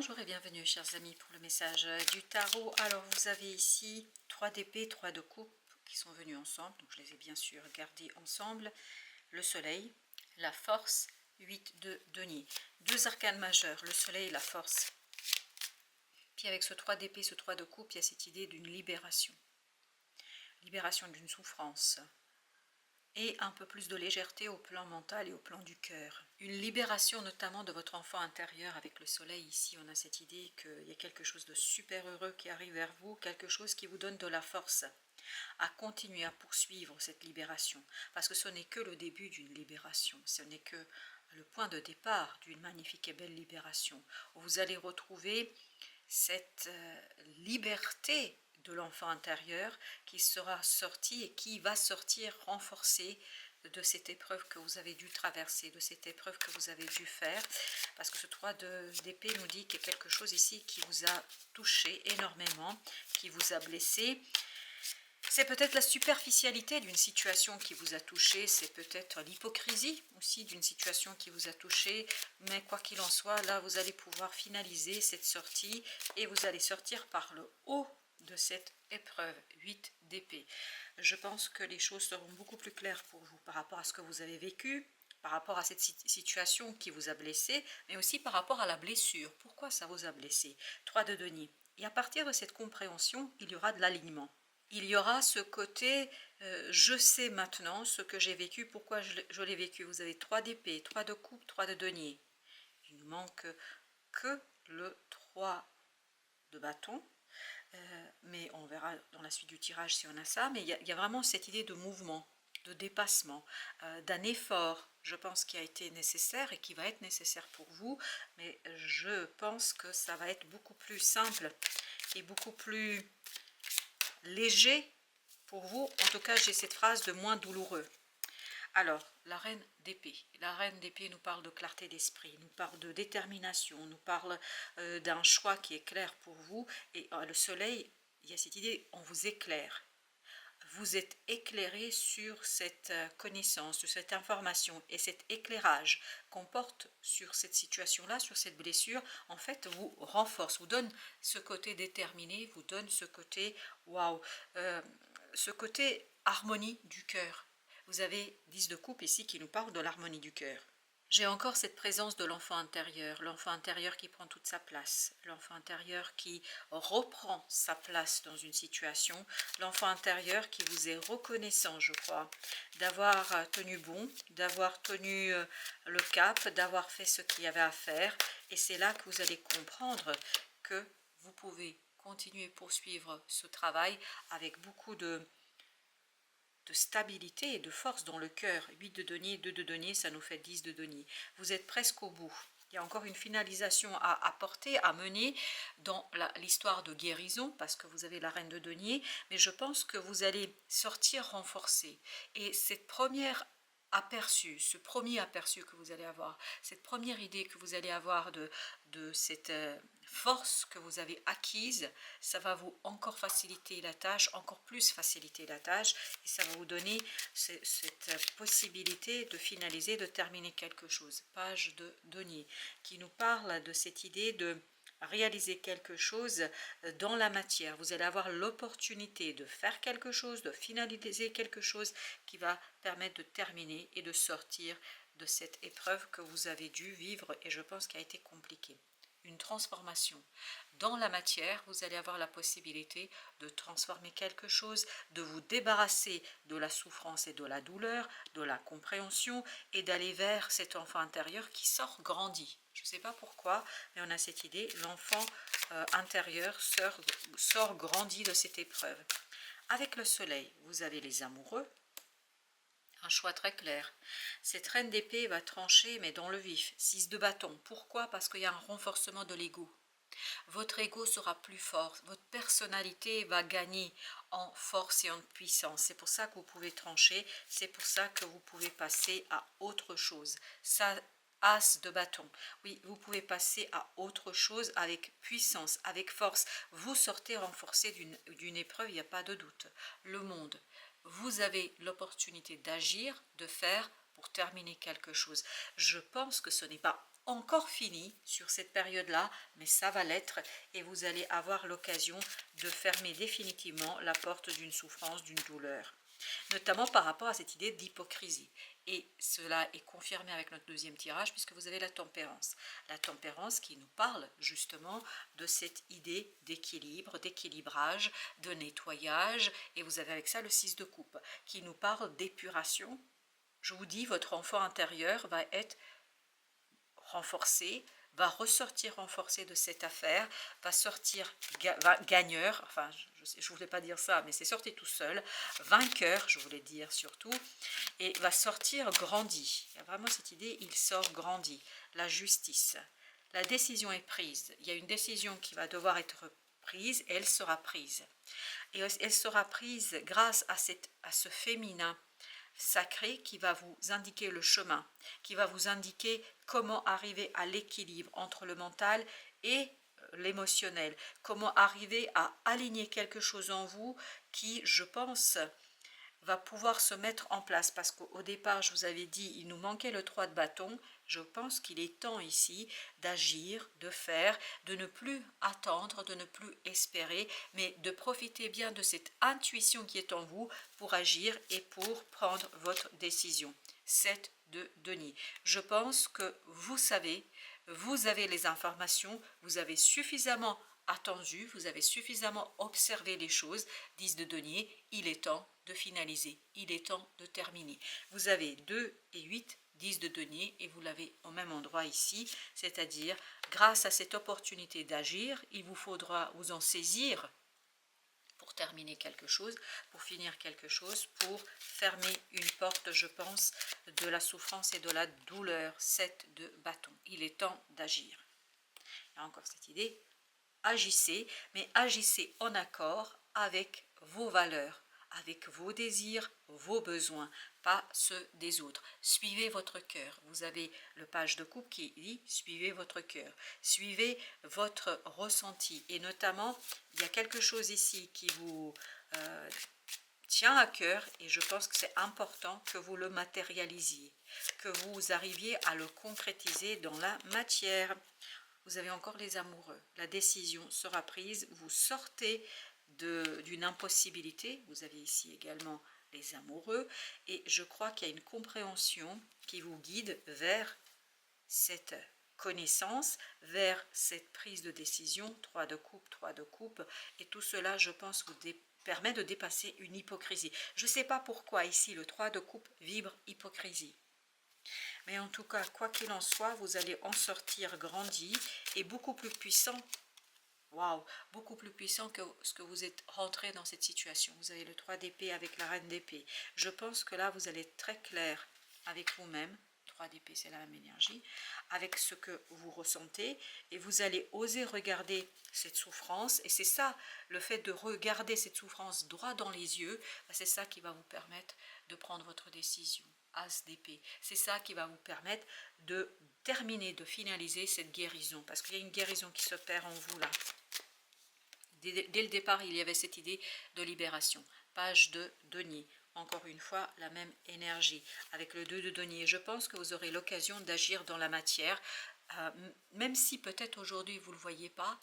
Bonjour et bienvenue chers amis pour le message du tarot. Alors vous avez ici 3 d'épée, 3 de coupe qui sont venus ensemble, donc je les ai bien sûr gardés ensemble. Le soleil, la force, 8 de denier. Deux arcanes majeurs, le soleil et la force. Puis avec ce 3 d'épée, ce 3 de coupe, il y a cette idée d'une libération. Libération d'une souffrance. Et un peu plus de légèreté au plan mental et au plan du cœur. Une libération notamment de votre enfant intérieur avec le soleil. Ici, on a cette idée qu'il y a quelque chose de super heureux qui arrive vers vous, quelque chose qui vous donne de la force à continuer à poursuivre cette libération. Parce que ce n'est que le début d'une libération, ce n'est que le point de départ d'une magnifique et belle libération. Vous allez retrouver cette liberté de l'enfant intérieur qui sera sorti et qui va sortir renforcé de cette épreuve que vous avez dû traverser, de cette épreuve que vous avez dû faire, parce que ce 3 d'épée nous dit qu'il y a quelque chose ici qui vous a touché énormément, qui vous a blessé. C'est peut-être la superficialité d'une situation qui vous a touché, c'est peut-être l'hypocrisie aussi d'une situation qui vous a touché, mais quoi qu'il en soit, là vous allez pouvoir finaliser cette sortie et vous allez sortir par le haut de cette épreuve, 8 d'épée. Je pense que les choses seront beaucoup plus claires pour vous par rapport à ce que vous avez vécu, par rapport à cette situation qui vous a blessé, mais aussi par rapport à la blessure. Pourquoi ça vous a blessé? 3 de denier. Et à partir de cette compréhension, il y aura de l'alignement. Il y aura ce côté, je sais maintenant ce que j'ai vécu, pourquoi je l'ai vécu. Vous avez 3 d'épée, 3 de coupe, 3 de denier. Il ne manque que le 3 de bâton. Mais on verra dans la suite du tirage si on a ça. Mais il y a vraiment cette idée de mouvement, de dépassement, d'un effort, je pense, qui a été nécessaire et qui va être nécessaire pour vous. Mais je pense que ça va être beaucoup plus simple et beaucoup plus léger pour vous. En tout cas, j'ai cette phrase de moins douloureux. Alors, la reine d'épée. La reine d'épée nous parle de clarté d'esprit, nous parle de détermination, nous parle d'un choix qui est clair pour vous. Et le soleil, il y a cette idée, on vous éclaire. Vous êtes éclairé sur cette connaissance, sur cette information, et cet éclairage qu'on porte sur cette situation-là, sur cette blessure, en fait, vous renforce, vous donne ce côté déterminé, vous donne ce côté, waouh, ce côté harmonie du cœur. Vous avez 10 de coupe ici qui nous parle de l'harmonie du cœur. J'ai encore cette présence de l'enfant intérieur qui prend toute sa place, l'enfant intérieur qui reprend sa place dans une situation, l'enfant intérieur qui vous est reconnaissant, je crois, d'avoir tenu bon, d'avoir tenu le cap, d'avoir fait ce qu'il y avait à faire. Et c'est là que vous allez comprendre que vous pouvez continuer, poursuivre ce travail avec beaucoup de stabilité et de force dans le cœur. 8 de denier, 2 de denier, ça nous fait 10 de denier. Vous êtes presque au bout. Il y a encore une finalisation à apporter, à mener dans l'histoire de guérison, parce que vous avez la reine de denier, mais je pense que vous allez sortir renforcé. Et cette première aperçu, ce premier aperçu que vous allez avoir, cette première idée que vous allez avoir de cette force que vous avez acquise, ça va vous encore faciliter la tâche, encore plus faciliter la tâche, et ça va vous donner cette possibilité de finaliser, de terminer quelque chose. Page de denier, qui nous parle de cette idée de réaliser quelque chose dans la matière. Vous allez avoir l'opportunité de faire quelque chose, de finaliser quelque chose qui va permettre de terminer et de sortir de cette épreuve que vous avez dû vivre et je pense qu'elle a été compliquée. Une transformation. Dans la matière, vous allez avoir la possibilité de transformer quelque chose, de vous débarrasser de la souffrance et de la douleur, de la compréhension et d'aller vers cet enfant intérieur qui sort grandi. Je ne sais pas pourquoi, mais on a cette idée, l'enfant intérieur sort grandi de cette épreuve. Avec le soleil, vous avez les amoureux. Un choix très clair. Cette reine d'épée va trancher, mais dans le vif. 6 de bâton. Pourquoi? Parce qu'il y a un renforcement de l'ego. Votre ego sera plus fort. Votre personnalité va gagner en force et en puissance. C'est pour ça que vous pouvez trancher. C'est pour ça que vous pouvez passer à autre chose. Ça, As de bâton. Oui, vous pouvez passer à autre chose avec puissance, avec force. Vous sortez renforcé d'une épreuve, il n'y a pas de doute. Le monde. Vous avez l'opportunité d'agir, de faire pour terminer quelque chose. Je pense que ce n'est pas encore fini sur cette période-là, mais ça va l'être et vous allez avoir l'occasion de fermer définitivement la porte d'une souffrance, d'une douleur, notamment par rapport à cette idée d'hypocrisie. Et cela est confirmé avec notre deuxième tirage puisque vous avez la tempérance. La tempérance qui nous parle justement de cette idée d'équilibre, d'équilibrage, de nettoyage. Et vous avez avec ça le 6 de coupe qui nous parle d'épuration. Je vous dis, votre enfant intérieur va être renforcé, va ressortir renforcé de cette affaire, va sortir gagneur, enfin je ne voulais pas dire ça, mais c'est sorti tout seul, vainqueur, je voulais dire surtout, et va sortir grandi. Il y a vraiment cette idée, il sort grandi. La justice, la décision est prise, il y a une décision qui va devoir être prise, et elle sera prise. Et elle sera prise grâce à ce féminin sacré qui va vous indiquer le chemin, qui va vous indiquer comment arriver à l'équilibre entre le mental et l'émotionnel, comment arriver à aligner quelque chose en vous qui, je pense, va pouvoir se mettre en place, parce qu'au départ je vous avais dit il nous manquait le 3 de bâton. Je pense qu'il est temps ici d'agir, de faire, de ne plus attendre, de ne plus espérer, mais de profiter bien de cette intuition qui est en vous pour agir et pour prendre votre décision. 7 de denier. Je pense que vous savez, vous avez les informations, vous avez suffisamment attendu, vous avez suffisamment observé les choses. 10 de denier, il est temps de finaliser, il est temps de terminer. Vous avez 2 et 8, 10 de denier et vous l'avez au même endroit ici, c'est-à-dire grâce à cette opportunité d'agir, il vous faudra vous en saisir pour terminer quelque chose, pour finir quelque chose, pour fermer une porte, je pense, de la souffrance et de la douleur. 7 de bâton, il est temps d'agir. Il y a encore cette idée, agissez, mais agissez en accord avec vos valeurs, avec vos désirs, vos besoins, pas ceux des autres. Suivez votre cœur. Vous avez le page de coupe qui dit suivez votre cœur, suivez votre ressenti. Et notamment, il y a quelque chose ici qui vous tient à cœur et je pense que c'est important que vous le matérialisiez, que vous arriviez à le concrétiser dans la matière. Vous avez encore les amoureux. La décision sera prise. Vous sortez d'une impossibilité. Vous avez ici également les amoureux. Et je crois qu'il y a une compréhension qui vous guide vers cette connaissance, vers cette prise de décision. 3 de coupe, 3 de coupe. Et tout cela, je pense, vous permet de dépasser une hypocrisie. Je ne sais pas pourquoi ici le 3 de coupe vibre hypocrisie. Mais en tout cas, quoi qu'il en soit, vous allez en sortir grandi et beaucoup plus puissant. Waouh, beaucoup plus puissant que ce que vous êtes rentré dans cette situation. Vous avez le 3 d'épée avec la reine d'épée. Je pense que là, vous allez être très clair avec vous-même. 3 d'épée, c'est la même énergie. Avec ce que vous ressentez. Et vous allez oser regarder cette souffrance. Et c'est ça, le fait de regarder cette souffrance droit dans les yeux, c'est ça qui va vous permettre de prendre votre décision. As d'épée. C'est ça qui va vous permettre de terminer, de finaliser cette guérison. Parce qu'il y a une guérison qui s'opère en vous là. Dès le départ, il y avait cette idée de libération. Page de denier. Encore une fois, la même énergie. Avec le 2 de denier, je pense que vous aurez l'occasion d'agir dans la matière. Même si peut-être aujourd'hui vous ne le voyez pas,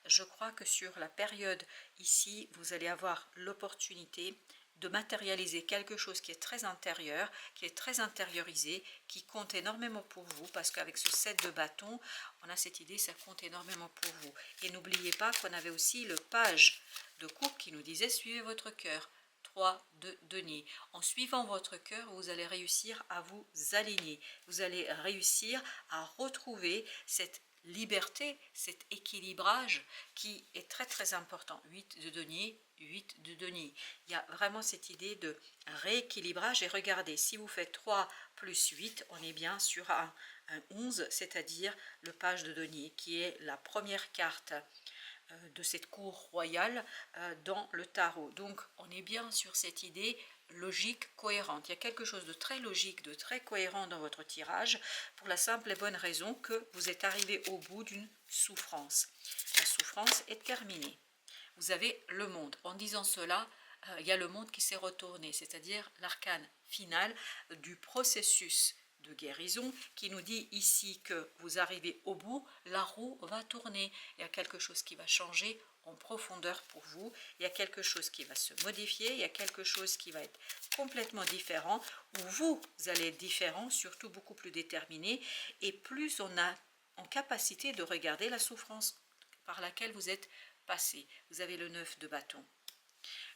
je crois que sur la période ici, vous allez avoir l'opportunité de matérialiser quelque chose qui est très intérieur, qui est très intériorisé, qui compte énormément pour vous, parce qu'avec ce 7 de bâton, on a cette idée, ça compte énormément pour vous. Et n'oubliez pas qu'on avait aussi le page de coupe qui nous disait suivez votre cœur. 3 de denier. En suivant votre cœur, vous allez réussir à vous aligner. Vous allez réussir à retrouver cette liberté, cet équilibrage qui est très très important. 8 de denier, 8 de denier. Il y a vraiment cette idée de rééquilibrage et regardez, si vous faites 3 plus 8, on est bien sur un 11, c'est-à-dire le page de denier qui est la première carte de cette cour royale dans le tarot. Donc on est bien sur cette idée logique, cohérente. Il y a quelque chose de très logique, de très cohérent dans votre tirage pour la simple et bonne raison que vous êtes arrivé au bout d'une souffrance. La souffrance est terminée. Vous avez le monde. En disant cela, il y a le monde qui s'est retourné, c'est-à-dire l'arcane final du processus de guérison qui nous dit ici que vous arrivez au bout, la roue va tourner. Il y a quelque chose qui va changer en profondeur pour vous, il y a quelque chose qui va se modifier, il y a quelque chose qui va être complètement différent, où vous allez être différent, surtout beaucoup plus déterminé, et plus on a en capacité de regarder la souffrance par laquelle vous êtes passé. Vous avez le 9 de bâton.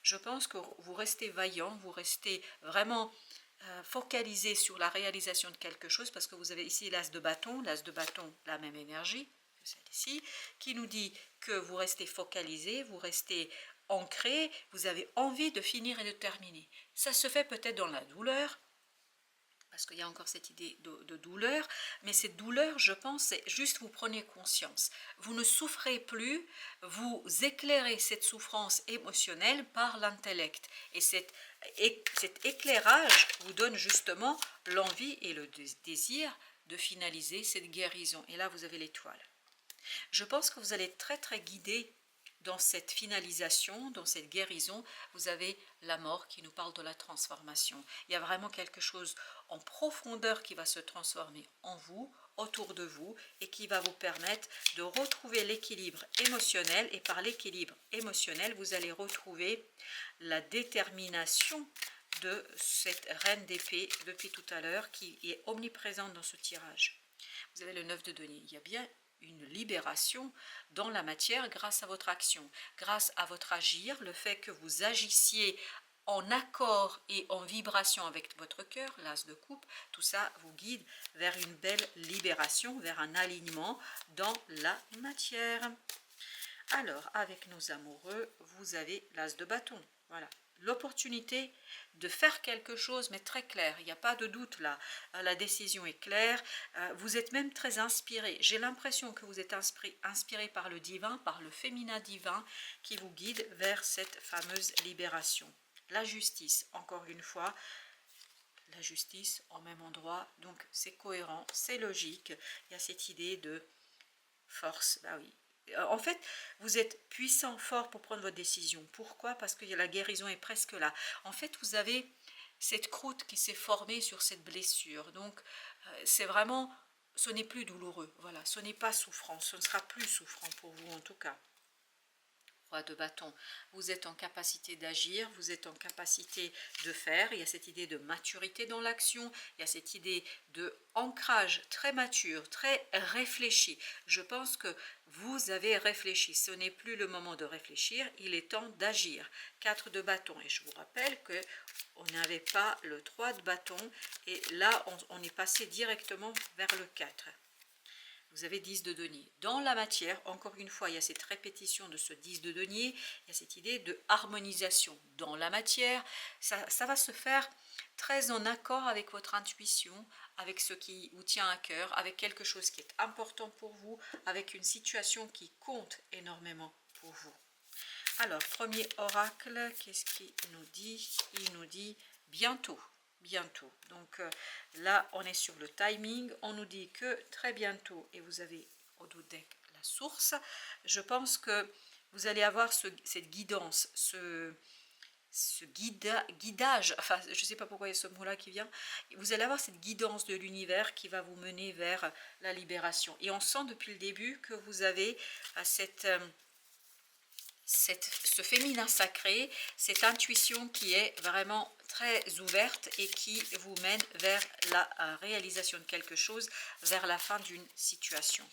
Je pense que vous restez vaillant, vous restez vraiment focalisé sur la réalisation de quelque chose, parce que vous avez ici l'as de bâton, la même énergie que celle-ci, qui nous dit que vous restez focalisé, vous restez ancré, vous avez envie de finir et de terminer. Ça se fait peut-être dans la douleur, parce qu'il y a encore cette idée de douleur, mais cette douleur, je pense, c'est juste vous prenez conscience. Vous ne souffrez plus, vous éclairez cette souffrance émotionnelle par l'intellect. Et cet éclairage vous donne justement l'envie et le désir de finaliser cette guérison. Et là, vous avez l'étoile. Je pense que vous allez être très très guidé dans cette finalisation, dans cette guérison. Vous avez la mort qui nous parle de la transformation. Il y a vraiment quelque chose en profondeur qui va se transformer en vous, autour de vous, et qui va vous permettre de retrouver l'équilibre émotionnel. Et par l'équilibre émotionnel, vous allez retrouver la détermination de cette reine d'épée depuis tout à l'heure qui est omniprésente dans ce tirage. Vous avez le 9 de denier. Il y a bien une libération dans la matière grâce à votre action, grâce à votre agir, le fait que vous agissiez en accord et en vibration avec votre cœur, l'as de coupe, tout ça vous guide vers une belle libération, vers un alignement dans la matière. Alors, avec nos amoureux, vous avez l'as de bâton. Voilà, l'opportunité de faire quelque chose, mais très clair. Il n'y a pas de doute là. La décision est claire. Vous êtes même très inspiré. J'ai l'impression que vous êtes inspiré par le divin, par le féminin divin qui vous guide vers cette fameuse libération. La justice, encore une fois, la justice en même endroit. Donc, c'est cohérent, c'est logique. Il y a cette idée de force. Bah oui. En fait, vous êtes puissant, fort pour prendre votre décision. Pourquoi? Parce que la guérison est presque là. En fait, vous avez cette croûte qui s'est formée sur cette blessure. Donc, c'est vraiment, ce n'est plus douloureux. Voilà, ce n'est pas souffrant. Ce ne sera plus souffrant pour vous en tout cas. Roi de bâton, vous êtes en capacité d'agir, vous êtes en capacité de faire. Il y a cette idée de maturité dans l'action, il y a cette idée de ancrage très mature, très réfléchi. Je pense que vous avez réfléchi, ce n'est plus le moment de réfléchir, il est temps d'agir. 4 de bâton, et je vous rappelle que on n'avait pas le 3 de bâton, et là on est passé directement vers le 4. Vous avez 10 de denier. Dans la matière, encore une fois, il y a cette répétition de ce 10 de denier, il y a cette idée de harmonisation dans la matière. Ça va se faire très en accord avec votre intuition, avec ce qui vous tient à cœur, avec quelque chose qui est important pour vous, avec une situation qui compte énormément pour vous. Alors, premier oracle, qu'est-ce qu'il nous dit? Il nous dit bientôt. Bientôt. Donc là, on est sur le timing. On nous dit que très bientôt, et vous avez au dos deck la source, je pense que vous allez avoir cette guidance, ce guidage, enfin je ne sais pas pourquoi il y a ce mot là qui vient, vous allez avoir cette guidance de l'univers qui va vous mener vers la libération. Et on sent depuis le début que vous avez ce féminin sacré, cette intuition qui est vraiment très ouverte et qui vous mène vers la réalisation de quelque chose, vers la fin d'une situation.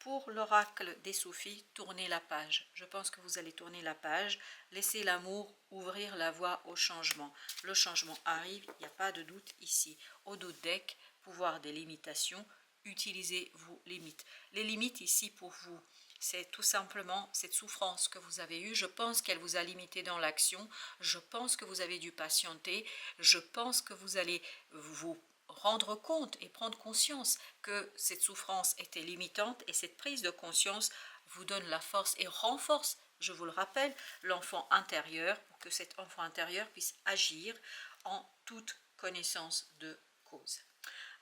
Pour l'oracle des Sophie, tournez la page. Je pense que vous allez tourner la page, laissez l'amour ouvrir la voie au changement. Le changement arrive, il n'y a pas de doute ici. Au dos de deck, pouvoir des limitations, utilisez vos limites. Les limites ici pour vous, c'est tout simplement cette souffrance que vous avez eue. Je pense qu'elle vous a limité dans l'action. Je pense que vous avez dû patienter. Je pense que vous allez vous rendre compte et prendre conscience que cette souffrance était limitante, et cette prise de conscience vous donne la force et renforce, je vous le rappelle, l'enfant intérieur, pour que cet enfant intérieur puisse agir en toute connaissance de cause.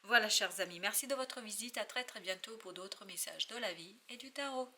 Voilà, chers amis, merci de votre visite. À très très bientôt pour d'autres messages de la vie et du tarot.